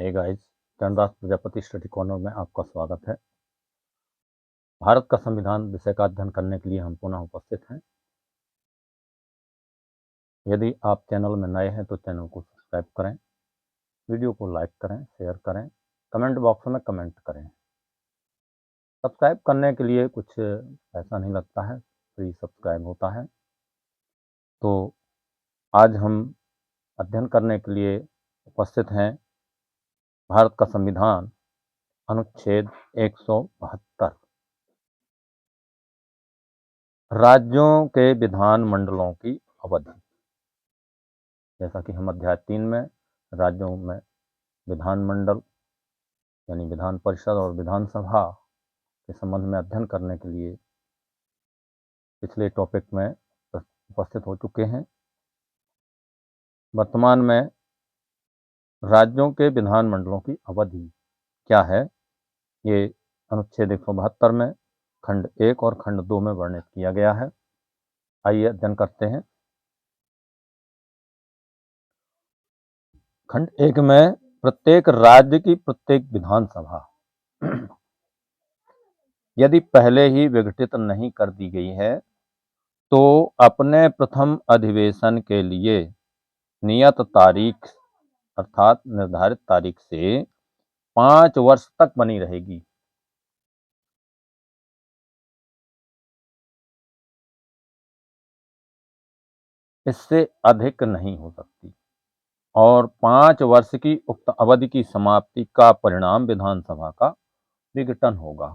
हे guys, Charandas Prajapati study corner में आपका स्वागत है। भारत का संविधान विषय का अध्ययन करने के लिए हम पुनः उपस्थित हैं। यदि आप चैनल में नए हैं तो चैनल को सब्सक्राइब करें, वीडियो को लाइक करें, शेयर करें, कमेंट बॉक्स में कमेंट करें। सब्सक्राइब करने के लिए कुछ पैसा नहीं लगता है, फ्री सब्सक्राइब होता है। तो आज हम अध्ययन करने के लिए उपस्थित हैं भारत का संविधान अनुच्छेद 172, राज्यों के विधान मंडलों की अवधि। जैसा कि हम अध्याय 3 में राज्यों में विधानमंडल यानी विधान परिषद और विधानसभा के संबंध में अध्ययन करने के लिए पिछले टॉपिक में उपस्थित हो चुके हैं। वर्तमान में राज्यों के विधानमंडलों की अवधि क्या है, ये अनुच्छेद 172 में खंड 1 और खंड 2 में वर्णित किया गया है। आइए अध्ययन करते हैं। खंड 1 में प्रत्येक राज्य की प्रत्येक विधानसभा यदि पहले ही विघटित नहीं कर दी गई है तो अपने प्रथम अधिवेशन के लिए नियत तारीख अर्थात निर्धारित तारीख से 5 वर्ष तक बनी रहेगी। इससे अधिक नहीं हो सकती और 5 वर्ष की उक्त अवधि की समाप्ति का परिणाम विधानसभा का विघटन होगा।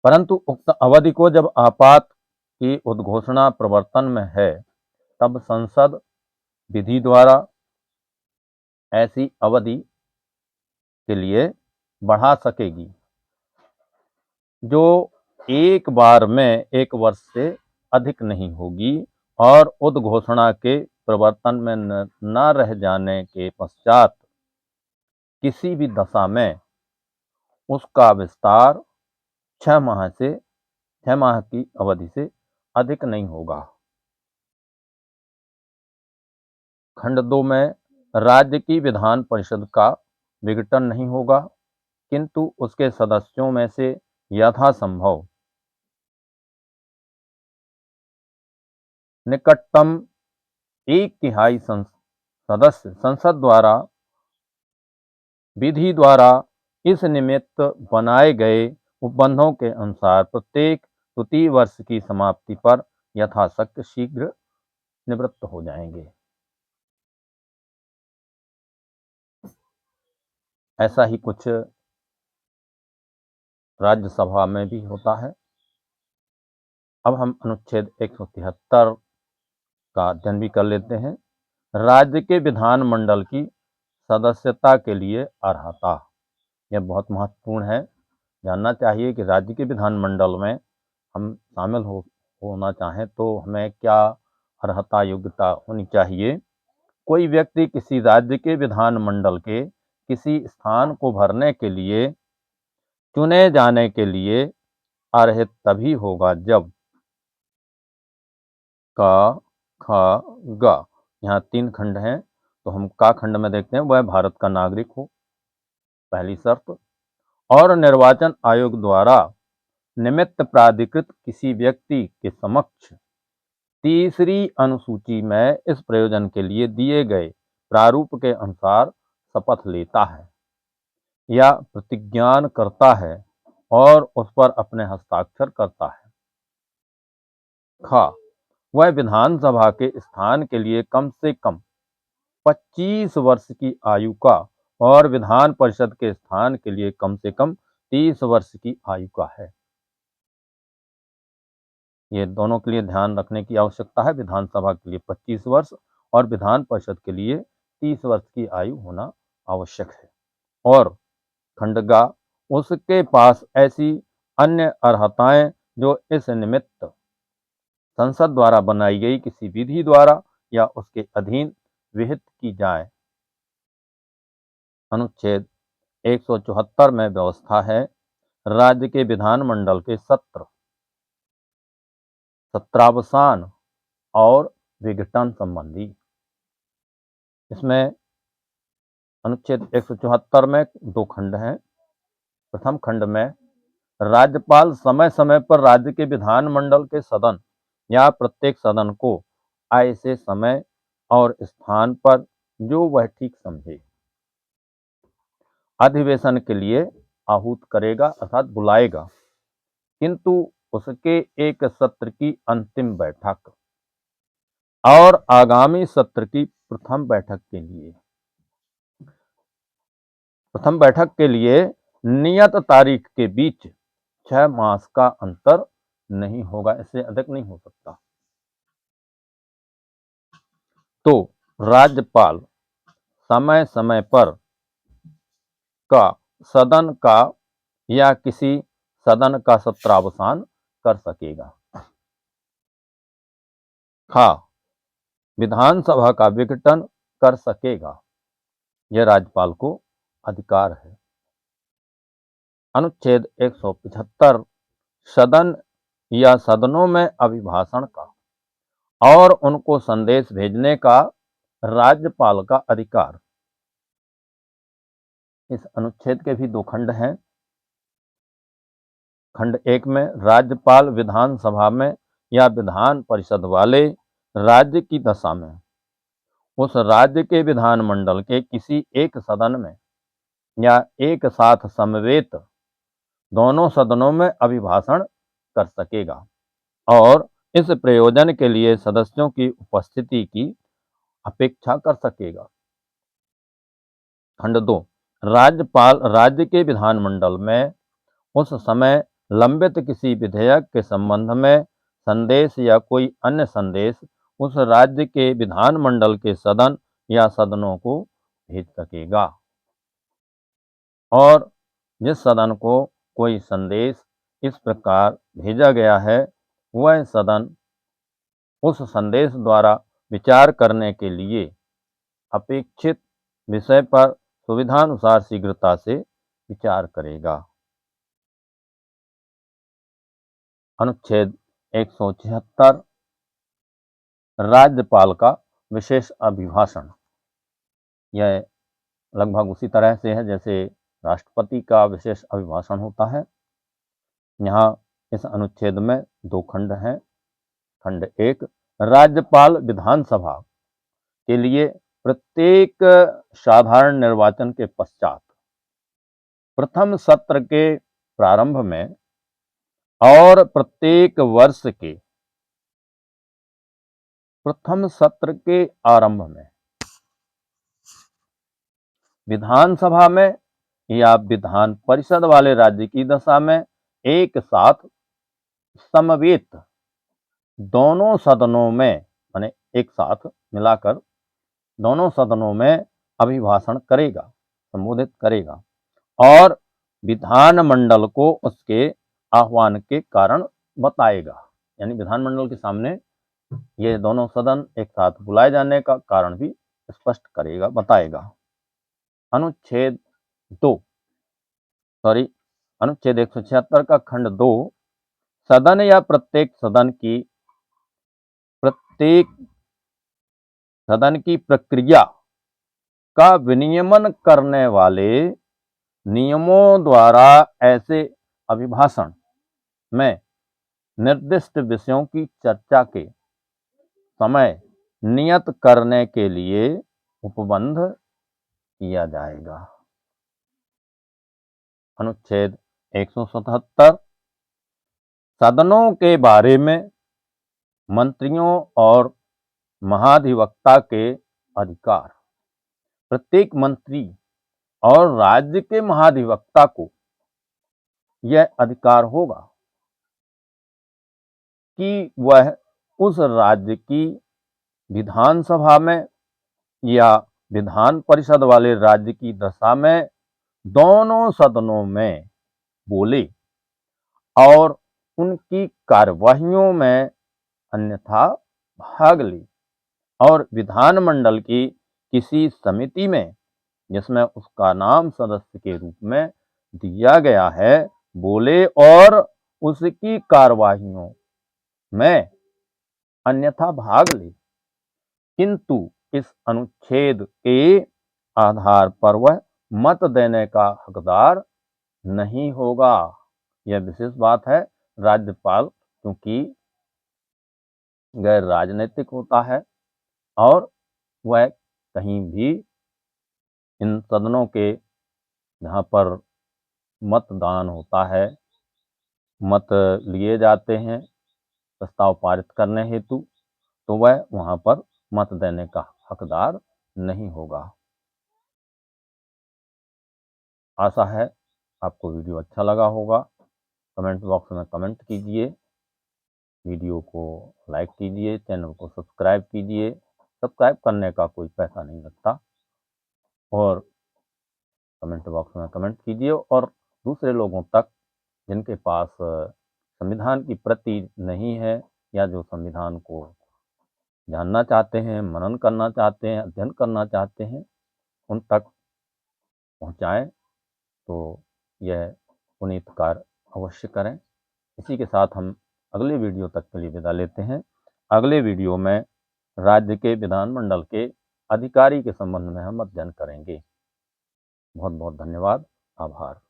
परंतु उक्त अवधि को जब आपात की उद्घोषणा प्रवर्तन में है तब संसद विधि द्वारा ऐसी अवधि के लिए बढ़ा सकेगी, जो एक बार में 1 वर्ष से अधिक नहीं होगी और उद्घोषणा के प्रवर्तन में न रह जाने के पश्चात किसी भी दशा में उसका विस्तार 6 माह की अवधि से अधिक नहीं होगा। खंड 2 में राज्य की विधान परिषद का विघटन नहीं होगा, किंतु उसके सदस्यों में से यथासंभव निकटतम 1/3 सदस्य संसद द्वारा विधि द्वारा इस निमित्त बनाए गए उपबंधों के अनुसार प्रत्येक तृतीय वर्ष की समाप्ति पर यथाशक्य शीघ्र निवृत्त हो जाएंगे। ऐसा ही कुछ राज्यसभा में भी होता है। अब हम अनुच्छेद 173 का अध्ययन भी कर लेते हैं। राज्य के विधानमंडल की सदस्यता के लिए अर्हता, यह बहुत महत्वपूर्ण है। जानना चाहिए कि राज्य के विधानमंडल में हम शामिल होना चाहें तो हमें क्या अर्हता योग्यता होनी चाहिए। कोई व्यक्ति किसी राज्य के विधानमंडल के किसी स्थान को भरने के लिए चुने जाने के लिए अर्हित तभी होगा जब क, ख, ग, यहाँ 3 खंड हैं, तो हम का खंड में देखते हैं, वह भारत का नागरिक हो, पहली शर्त, और निर्वाचन आयोग द्वारा निमित्त प्राधिकृत किसी व्यक्ति के समक्ष तीसरी अनुसूची में इस प्रयोजन के लिए दिए गए प्रारूप के अनुसार शपथ लेता है या प्रतिज्ञान करता है और उस पर अपने हस्ताक्षर करता है। ख, वह विधानसभा के स्थान के लिए कम से कम 25 वर्ष की आयु का और विधान परिषद के स्थान के लिए कम से कम 30 वर्ष की आयु का है। ये दोनों के लिए ध्यान रखने की आवश्यकता है। विधानसभा के लिए 25 वर्ष और विधान परिषद के लिए 30 वर्ष की आयु होना आवश्यक है। और खंडगा, उसके पास ऐसी अन्य अर्हताएं जो इस निमित्त संसद द्वारा बनाई गई किसी विधि द्वारा या उसके अधीन विहित की जाए। अनुच्छेद 174 में व्यवस्था है राज्य के विधानमंडल के सत्रावसान और विघटन संबंधी। इसमें अनुच्छेद 174 में दो खंड हैं। प्रथम खंड में राज्यपाल समय समय पर राज्य के विधानमंडल के सदन या प्रत्येक सदन को ऐसे समय और स्थान पर जो वह ठीक समझे अधिवेशन के लिए आहूत करेगा अर्थात बुलाएगा, किंतु उसके एक सत्र की अंतिम बैठक और आगामी सत्र की प्रथम बैठक के लिए नियत तारीख के बीच 6 मास का अंतर नहीं होगा, इससे अधिक नहीं हो सकता। तो राज्यपाल समय समय पर का सदन का या किसी सदन का सत्रावसान कर सकेगा। खा विधानसभा का विघटन कर सकेगा। यह राज्यपाल को अधिकार है। अनुच्छेद 175 सदन या सदनों में अभिभाषण का और उनको संदेश भेजने का राज्यपाल का अधिकार। इस अनुच्छेद के भी दो खंड हैं। खंड 1 में राज्यपाल विधानसभा में या विधान परिषद वाले राज्य की दशा में उस राज्य के विधानमंडल के किसी एक सदन में या एक साथ समवेत दोनों सदनों में अभिभाषण कर सकेगा और इस प्रयोजन के लिए सदस्यों की उपस्थिति की अपेक्षा कर सकेगा। खंड 2 राज्यपाल राज्य के विधानमंडल में उस समय लंबित किसी विधेयक के संबंध में संदेश या कोई अन्य संदेश उस राज्य के विधानमंडल के सदन या सदनों को भेज सकेगा और जिस सदन को कोई संदेश इस प्रकार भेजा गया है वह सदन उस संदेश द्वारा विचार करने के लिए अपेक्षित विषय पर सुविधानुसार शीघ्रता से विचार करेगा। अनुच्छेद 176 राज्यपाल का विशेष अभिभाषण। यह लगभग उसी तरह से है जैसे राष्ट्रपति का विशेष अभिभाषण होता है। यहाँ इस अनुच्छेद में दो खंड हैं। खंड 1 राज्यपाल विधानसभा के लिए प्रत्येक साधारण निर्वाचन के पश्चात प्रथम सत्र के प्रारंभ में और प्रत्येक वर्ष के प्रथम सत्र के आरंभ में विधानसभा में या विधान परिषद वाले राज्य की दशा में एक साथ समवेत दोनों सदनों में माने एक साथ मिलाकर दोनों सदनों में अभिभाषण करेगा, संबोधित करेगा और विधानमंडल को उसके आह्वान के कारण बताएगा। यानी विधानमंडल के सामने ये दोनों सदन एक साथ बुलाए जाने का कारण भी स्पष्ट करेगा, बताएगा। अनुच्छेद 176 का खंड 2 सदन या प्रत्येक सदन की प्रक्रिया का विनियमन करने वाले नियमों द्वारा ऐसे अभिभाषण में निर्दिष्ट विषयों की चर्चा के समय नियत करने के लिए उपबंध किया जाएगा। अनुच्छेद 177 सदनों के बारे में मंत्रियों और महाधिवक्ता के अधिकार। प्रत्येक मंत्री और राज्य के महाधिवक्ता को यह अधिकार होगा कि वह उस राज्य की विधानसभा में या विधान परिषद वाले राज्य की दशा में दोनों सदनों में बोले और उनकी कार्यवाहियों में अन्यथा भाग ले और विधानमंडल की किसी समिति में जिसमें उसका नाम सदस्य के रूप में दिया गया है बोले और उसकी कार्यवाहियों में अन्यथा भाग ले, किंतु इस अनुच्छेद के आधार पर वह मत देने का हकदार नहीं होगा। यह विशेष बात है। राज्यपाल क्योंकि गैर राजनीतिक होता है और वह कहीं भी इन सदनों के जहाँ पर मतदान होता है, मत लिए जाते हैं प्रस्ताव पारित करने हेतु, तो वह वहाँ पर मत देने का हकदार नहीं होगा। आशा है आपको वीडियो अच्छा लगा होगा। कमेंट बॉक्स में कमेंट कीजिए, वीडियो को लाइक कीजिए, चैनल को सब्सक्राइब कीजिए। सब्सक्राइब करने का कोई पैसा नहीं लगता। और कमेंट बॉक्स में कमेंट कीजिए और दूसरे लोगों तक जिनके पास संविधान की प्रति नहीं है या जो संविधान को जानना चाहते हैं, मनन करना चाहते हैं, अध्ययन करना चाहते हैं, उन तक पहुँचाएँ तो यह पुनीत कार्य अवश्य करें। इसी के साथ हम अगले वीडियो तक के लिए विदा लेते हैं। अगले वीडियो में राज्य के विधानमंडल के अधिकारी के संबंध में हम अध्ययन करेंगे। बहुत बहुत धन्यवाद। आभार।